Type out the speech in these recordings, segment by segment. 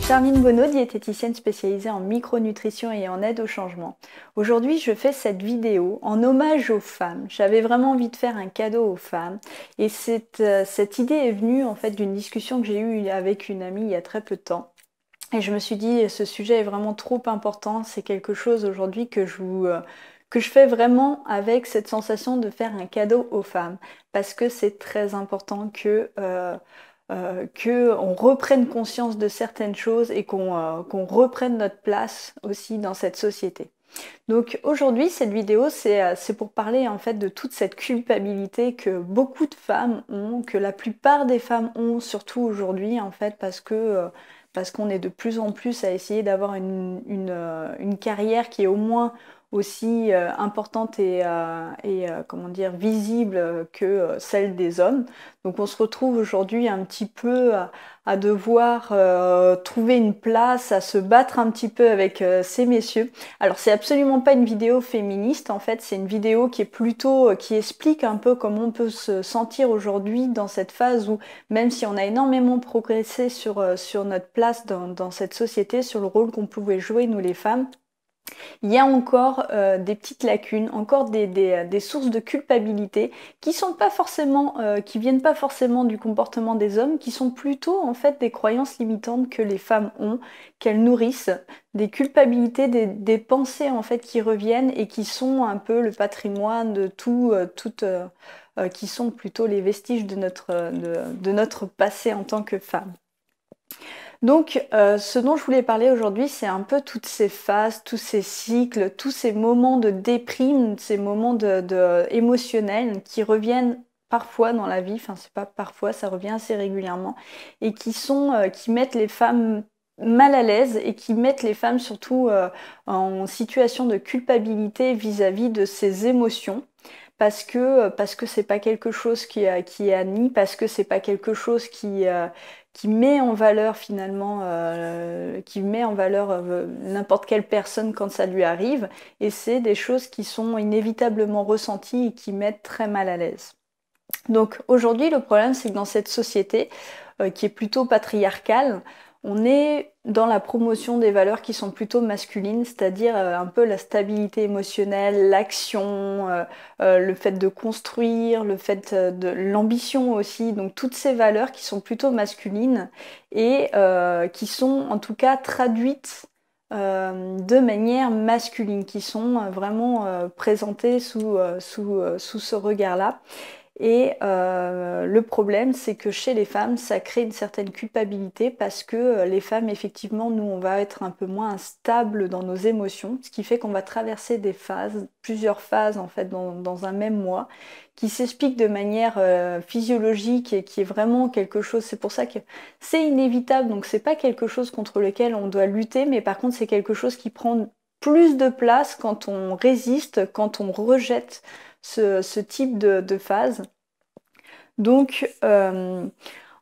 Charline Bonneau, diététicienne spécialisée en micronutrition et en aide au changement. Aujourd'hui, je fais cette vidéo en hommage aux femmes. J'avais vraiment envie de faire un cadeau aux femmes et cette idée est venue en fait d'une discussion que j'ai eue avec une amie il y a très peu de temps. Et je me suis dit, ce sujet est vraiment trop important, c'est quelque chose aujourd'hui que je fais vraiment avec cette sensation de faire un cadeau aux femmes, parce que c'est très important que on reprenne conscience de certaines choses et qu'on reprenne notre place aussi dans cette société. Donc aujourd'hui, cette vidéo, c'est pour parler en fait de toute cette culpabilité que beaucoup de femmes ont, que la plupart des femmes ont, surtout aujourd'hui en fait, parce qu'on est de plus en plus à essayer d'avoir une carrière qui est au moins aussi importante et comment dire, visible que celle des hommes. Donc on se retrouve aujourd'hui un petit peu à devoir trouver une place, à se battre un petit peu avec ces messieurs. Alors c'est absolument pas une vidéo féministe, en fait c'est une vidéo qui est plutôt qui explique un peu comment on peut se sentir aujourd'hui dans cette phase où même si on a énormément progressé sur notre place dans cette société, sur le rôle qu'on pouvait jouer nous les femmes, il y a encore des petites lacunes, encore des sources de culpabilité qui sont pas forcément, qui viennent pas forcément du comportement des hommes, qui sont plutôt en fait des croyances limitantes que les femmes ont, qu'elles nourrissent, des culpabilités, des pensées en fait qui reviennent et qui sont un peu le patrimoine de qui sont plutôt les vestiges de notre passé en tant que femme. Donc, ce dont je voulais parler aujourd'hui, c'est un peu toutes ces phases, tous ces cycles, tous ces moments de déprime, ces moments émotionnels qui reviennent parfois dans la vie, enfin c'est pas parfois, ça revient assez régulièrement, et qui mettent les femmes mal à l'aise et qui mettent les femmes surtout en situation de culpabilité vis-à-vis de ces émotions. Parce que c'est pas quelque chose qui est admis, parce que c'est pas quelque chose qui met en valeur finalement, qui met en valeur n'importe quelle personne quand ça lui arrive, et c'est des choses qui sont inévitablement ressenties et qui mettent très mal à l'aise. Donc aujourd'hui, le problème, c'est que dans cette société qui est plutôt patriarcale, on est dans la promotion des valeurs qui sont plutôt masculines, c'est-à-dire un peu la stabilité émotionnelle, l'action, le fait de construire, le fait de l'ambition aussi, donc toutes ces valeurs qui sont plutôt masculines et qui sont en tout cas traduites de manière masculine, qui sont vraiment présentées sous ce regard-là. Et le problème, c'est que chez les femmes, ça crée une certaine culpabilité parce que les femmes, effectivement, nous, on va être un peu moins instables dans nos émotions, ce qui fait qu'on va traverser des phases, plusieurs phases en fait dans un même mois, qui s'expliquent de manière physiologique et qui est vraiment quelque chose. C'est pour ça que c'est inévitable, donc c'est pas quelque chose contre lequel on doit lutter, mais par contre, c'est quelque chose qui prend plus de place quand on résiste, quand on rejette ce type de phase. Donc,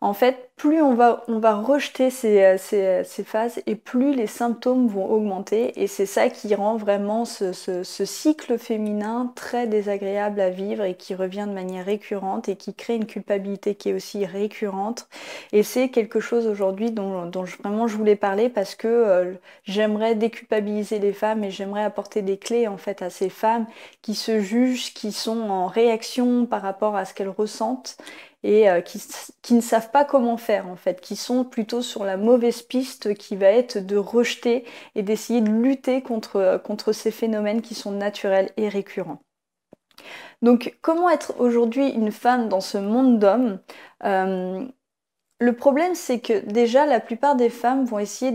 en fait, plus on va rejeter ces phases et plus les symptômes vont augmenter. Et c'est ça qui rend vraiment ce cycle féminin très désagréable à vivre et qui revient de manière récurrente et qui crée une culpabilité qui est aussi récurrente. Et c'est quelque chose aujourd'hui dont vraiment je voulais parler parce que j'aimerais déculpabiliser les femmes et j'aimerais apporter des clés en fait à ces femmes qui se jugent, qui sont en réaction par rapport à ce qu'elles ressentent et qui ne savent pas comment faire en fait, qui sont plutôt sur la mauvaise piste qui va être de rejeter et d'essayer de lutter contre ces phénomènes qui sont naturels et récurrents. Donc comment être aujourd'hui une femme dans ce monde d'hommes? Le problème c'est que déjà la plupart des femmes vont essayer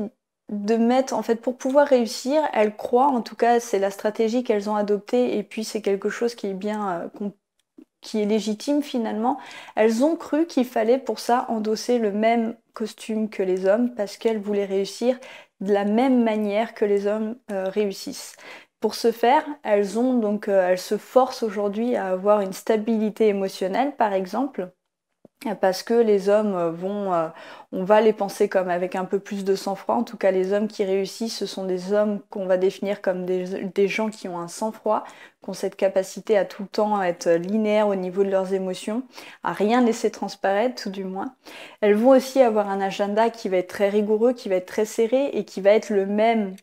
de mettre, en fait, pour pouvoir réussir, elles croient, en tout cas c'est la stratégie qu'elles ont adoptée et puis c'est quelque chose qui est bien qui est légitime finalement, elles ont cru qu'il fallait pour ça endosser le même costume que les hommes parce qu'elles voulaient réussir de la même manière que les hommes réussissent. Pour ce faire, elles se forcent aujourd'hui à avoir une stabilité émotionnelle par exemple, parce que les hommes on va les penser comme avec un peu plus de sang-froid. En tout cas, les hommes qui réussissent, ce sont des hommes qu'on va définir comme des gens qui ont un sang-froid, qui ont cette capacité à tout le temps être linéaires au niveau de leurs émotions, à rien laisser transparaître, tout du moins. Elles vont aussi avoir un agenda qui va être très rigoureux, qui va être très serré et qui va être le même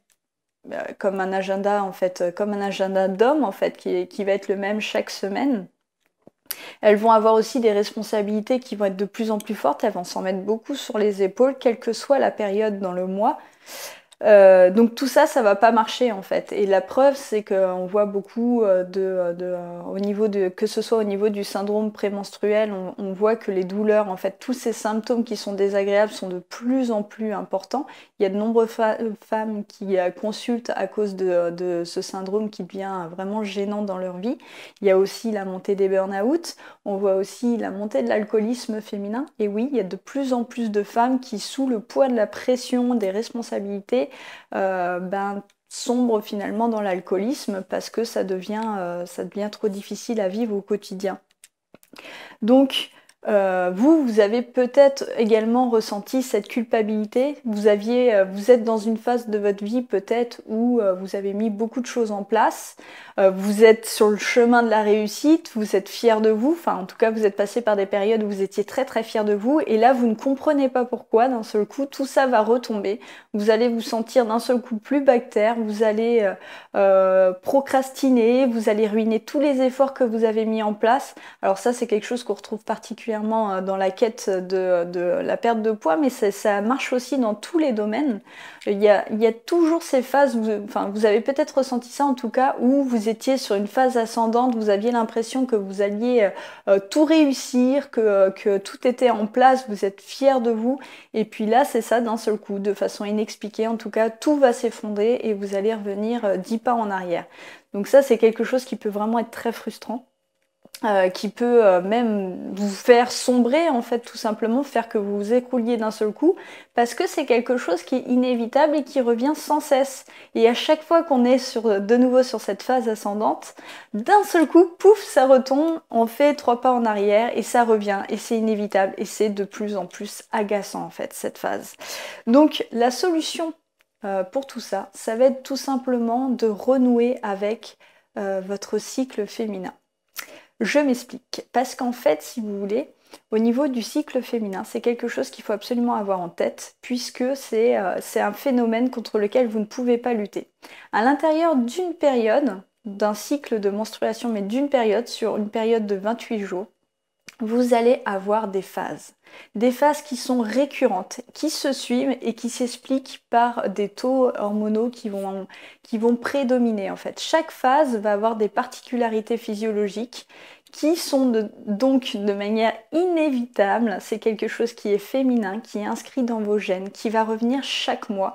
comme un agenda en fait, comme un agenda d'homme en fait, qui va être le même chaque semaine. Elles vont avoir aussi des responsabilités qui vont être de plus en plus fortes, elles vont s'en mettre beaucoup sur les épaules, quelle que soit la période dans le mois. Donc tout ça, ça va pas marcher en fait. Et la preuve, c'est qu'on voit beaucoup au niveau que ce soit au niveau du syndrome prémenstruel, on voit que les douleurs, en fait, tous ces symptômes qui sont désagréables sont de plus en plus importants. Il y a de nombreuses femmes qui consultent à cause de ce syndrome qui devient vraiment gênant dans leur vie. Il y a aussi la montée des burn-out. On voit aussi la montée de l'alcoolisme féminin. Et oui, il y a de plus en plus de femmes qui, sous le poids de la pression, des responsabilités, sombre finalement dans l'alcoolisme parce que ça devient trop difficile à vivre au quotidien. Donc, vous avez peut-être également ressenti cette culpabilité. Vous êtes dans une phase de votre vie peut-être où vous avez mis beaucoup de choses en place. Vous êtes sur le chemin de la réussite, vous êtes fier de vous. Enfin, en tout cas, vous êtes passé par des périodes où vous étiez très très fier de vous. Et là, vous ne comprenez pas pourquoi, d'un seul coup, tout ça va retomber. Vous allez vous sentir d'un seul coup plus bactère. Vous allez procrastiner. Vous allez ruiner tous les efforts que vous avez mis en place. Alors ça, c'est quelque chose qu'on retrouve particulièrement dans la quête de la perte de poids, mais ça marche aussi dans tous les domaines. Il y a toujours ces phases, vous avez peut-être ressenti ça en tout cas, où vous étiez sur une phase ascendante, vous aviez l'impression que vous alliez tout réussir, que tout était en place, vous êtes fier de vous, et puis là, c'est ça d'un seul coup, de façon inexpliquée, en tout cas, tout va s'effondrer et vous allez revenir 10 pas en arrière. Donc ça, c'est quelque chose qui peut vraiment être très frustrant. Qui peut même vous faire sombrer en fait, tout simplement faire que vous vous écrouliez d'un seul coup, parce que c'est quelque chose qui est inévitable et qui revient sans cesse. Et à chaque fois qu'on est de nouveau sur cette phase ascendante, d'un seul coup, pouf, ça retombe, on fait 3 pas en arrière et ça revient, et c'est inévitable, et c'est de plus en plus agaçant en fait, cette phase. Donc la solution pour tout ça, ça va être tout simplement de renouer avec votre cycle féminin. Je m'explique. Parce qu'en fait, si vous voulez, au niveau du cycle féminin, c'est quelque chose qu'il faut absolument avoir en tête, puisque c'est un phénomène contre lequel vous ne pouvez pas lutter. À l'intérieur d'une période, d'un cycle de menstruation, mais d'une période, sur une période de 28 jours, vous allez avoir des phases. Des phases qui sont récurrentes, qui se suivent et qui s'expliquent par des taux hormonaux qui vont prédominer en fait. Chaque phase va avoir des particularités physiologiques qui sont donc de manière inévitable. C'est quelque chose qui est féminin, qui est inscrit dans vos gènes, qui va revenir chaque mois.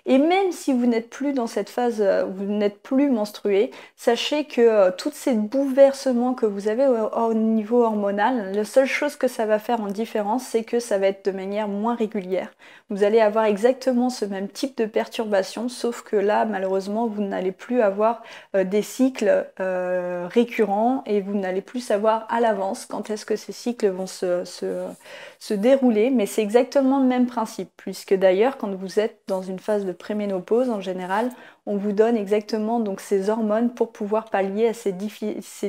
Et même si vous n'êtes plus dans cette phase, vous n'êtes plus menstrué, sachez que tous ces bouleversements que vous avez au niveau hormonal, la seule chose que ça va faire en différence, c'est que ça va être de manière moins régulière. Vous allez avoir exactement ce même type de perturbation, sauf que là, malheureusement, vous n'allez plus avoir des cycles récurrents et vous n'allez plus savoir à l'avance quand est-ce que ces cycles vont se dérouler, mais c'est exactement le même principe, puisque d'ailleurs, quand vous êtes dans une phase de préménopause, en général, on vous donne exactement donc ces hormones pour pouvoir pallier à ces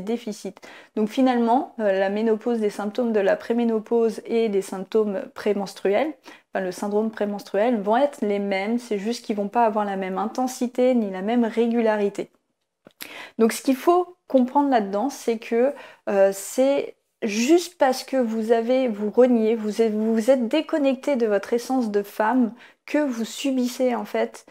déficits. Donc finalement, la ménopause, des symptômes de la préménopause et des symptômes prémenstruels, enfin, le syndrome prémenstruel, vont être les mêmes, c'est juste qu'ils ne vont pas avoir la même intensité ni la même régularité. Donc ce qu'il faut comprendre là-dedans, c'est que c'est juste parce que vous reniez, vous êtes déconnecté de votre essence de femme que vous subissez en fait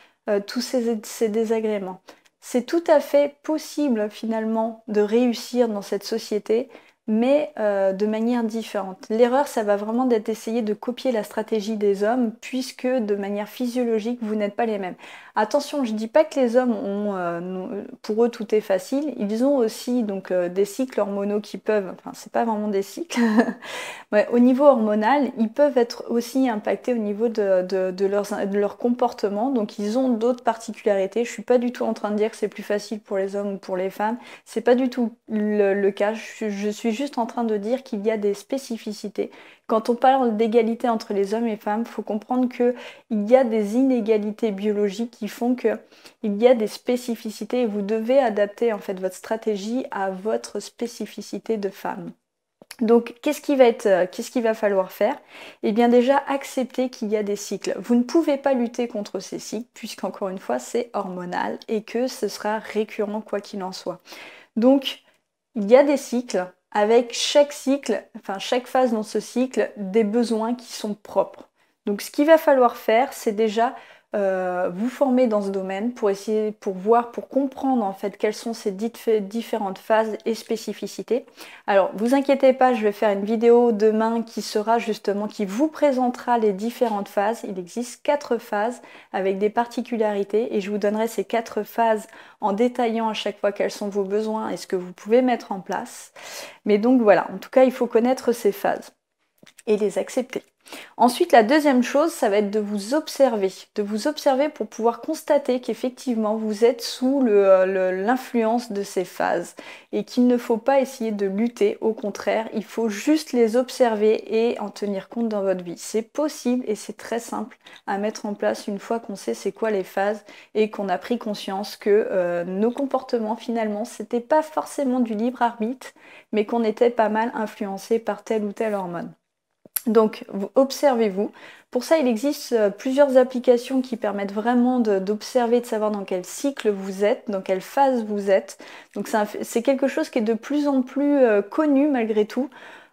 tous ces désagréments. C'est tout à fait possible finalement de réussir dans cette société, mais de manière différente. L'erreur, ça va vraiment d'être d'essayer de copier la stratégie des hommes, puisque de manière physiologique, vous n'êtes pas les mêmes. Attention, je ne dis pas que les hommes pour eux tout est facile. Ils ont aussi donc des cycles hormonaux qui peuvent, enfin c'est pas vraiment des cycles, ouais, au niveau hormonal, ils peuvent être aussi impactés au niveau de leur comportement. Donc ils ont d'autres particularités. Je suis pas du tout en train de dire que c'est plus facile pour les hommes ou pour les femmes. C'est pas du tout le cas. Je suis suis juste en train de dire qu'il y a des spécificités. Quand on parle d'égalité entre les hommes et femmes, il faut comprendre qu'il y a des inégalités biologiques qui font qu'il y a des spécificités et vous devez adapter en fait votre stratégie à votre spécificité de femme. Donc, qu'est-ce qu'il va falloir faire? Eh bien déjà, accepter qu'il y a des cycles. Vous ne pouvez pas lutter contre ces cycles, puisqu'encore une fois, c'est hormonal et que ce sera récurrent quoi qu'il en soit. Donc, il y a des cycles, avec chaque cycle, enfin chaque phase dans ce cycle, des besoins qui sont propres. Donc, ce qu'il va falloir faire, c'est déjà vous former dans ce domaine pour essayer, pour voir, pour comprendre en fait quelles sont ces différentes phases et spécificités. Alors, vous inquiétez pas, je vais faire une vidéo demain qui sera justement, qui vous présentera les différentes phases. Il existe 4 phases avec des particularités et je vous donnerai ces 4 phases en détaillant à chaque fois quels sont vos besoins et ce que vous pouvez mettre en place. Mais donc voilà, en tout cas, il faut connaître ces phases et les accepter. Ensuite, la deuxième chose, ça va être de vous observer pour pouvoir constater qu'effectivement vous êtes sous l'influence de ces phases et qu'il ne faut pas essayer de lutter, au contraire, il faut juste les observer et en tenir compte dans votre vie. C'est possible et c'est très simple à mettre en place une fois qu'on sait c'est quoi les phases et qu'on a pris conscience que nos comportements finalement c'était pas forcément du libre arbitre, mais qu'on était pas mal influencé par telle ou telle hormone. Donc, observez-vous. Pour ça, il existe plusieurs applications qui permettent vraiment d'observer, de savoir dans quel cycle vous êtes, dans quelle phase vous êtes. Donc, c'est quelque chose qui est de plus en plus connu malgré tout.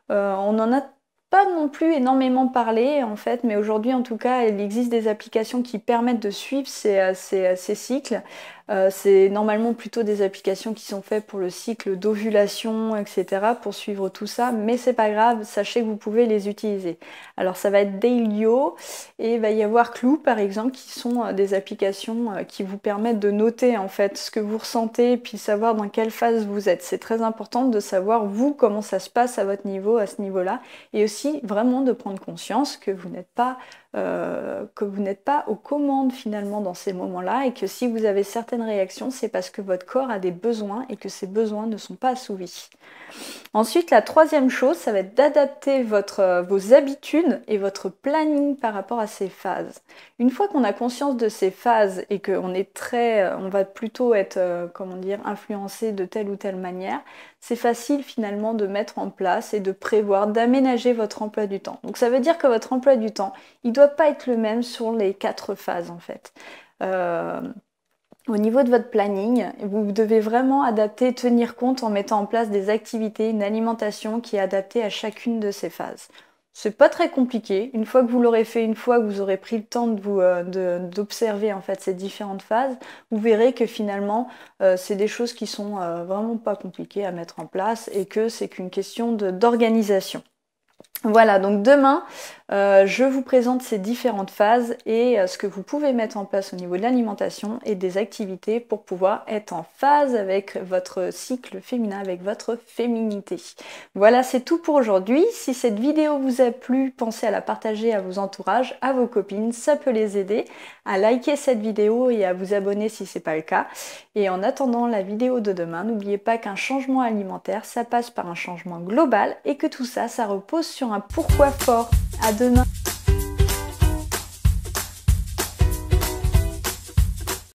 On n'en a pas non plus énormément parlé en fait, mais aujourd'hui en tout cas, il existe des applications qui permettent de suivre ces cycles. C'est normalement plutôt des applications qui sont faites pour le cycle d'ovulation, etc., pour suivre tout ça, mais c'est pas grave, sachez que vous pouvez les utiliser. Alors ça va être Dailyo et il va y avoir Clue par exemple, qui sont des applications qui vous permettent de noter en fait ce que vous ressentez, puis savoir dans quelle phase vous êtes. C'est très important de savoir vous comment ça se passe à votre niveau, à ce niveau-là, et aussi vraiment de prendre conscience que vous n'êtes pas aux commandes finalement dans ces moments-là et que si vous avez certaines réactions, c'est parce que votre corps a des besoins et que ces besoins ne sont pas assouvis. Ensuite, la troisième chose, ça va être d'adapter vos habitudes et votre planning par rapport à ces phases. Une fois qu'on a conscience de ces phases et qu'on on va plutôt être, comment dire, influencé de telle ou telle manière, c'est facile finalement de mettre en place et de prévoir, d'aménager votre emploi du temps. Donc ça veut dire que votre emploi du temps, il ne doit pas être le même sur les 4 phases en fait. Au niveau de votre planning, vous devez vraiment adapter, tenir compte en mettant en place des activités, une alimentation qui est adaptée à chacune de ces phases. C'est pas très compliqué. Une fois que vous l'aurez fait, une fois que vous aurez pris le temps d'observer en fait ces différentes phases, vous verrez que finalement c'est des choses qui sont vraiment pas compliquées à mettre en place et que c'est qu'une question d'organisation. Voilà, donc demain, je vous présente ces différentes phases et ce que vous pouvez mettre en place au niveau de l'alimentation et des activités pour pouvoir être en phase avec votre cycle féminin, avec votre féminité. Voilà, c'est tout pour aujourd'hui. Si cette vidéo vous a plu, pensez à la partager à vos entourages, à vos copines, ça peut les aider à liker cette vidéo et à vous abonner si ce n'est pas le cas. Et en attendant la vidéo de demain, n'oubliez pas qu'un changement alimentaire, ça passe par un changement global et que tout ça, ça repose sur un pourquoi fort. À demain!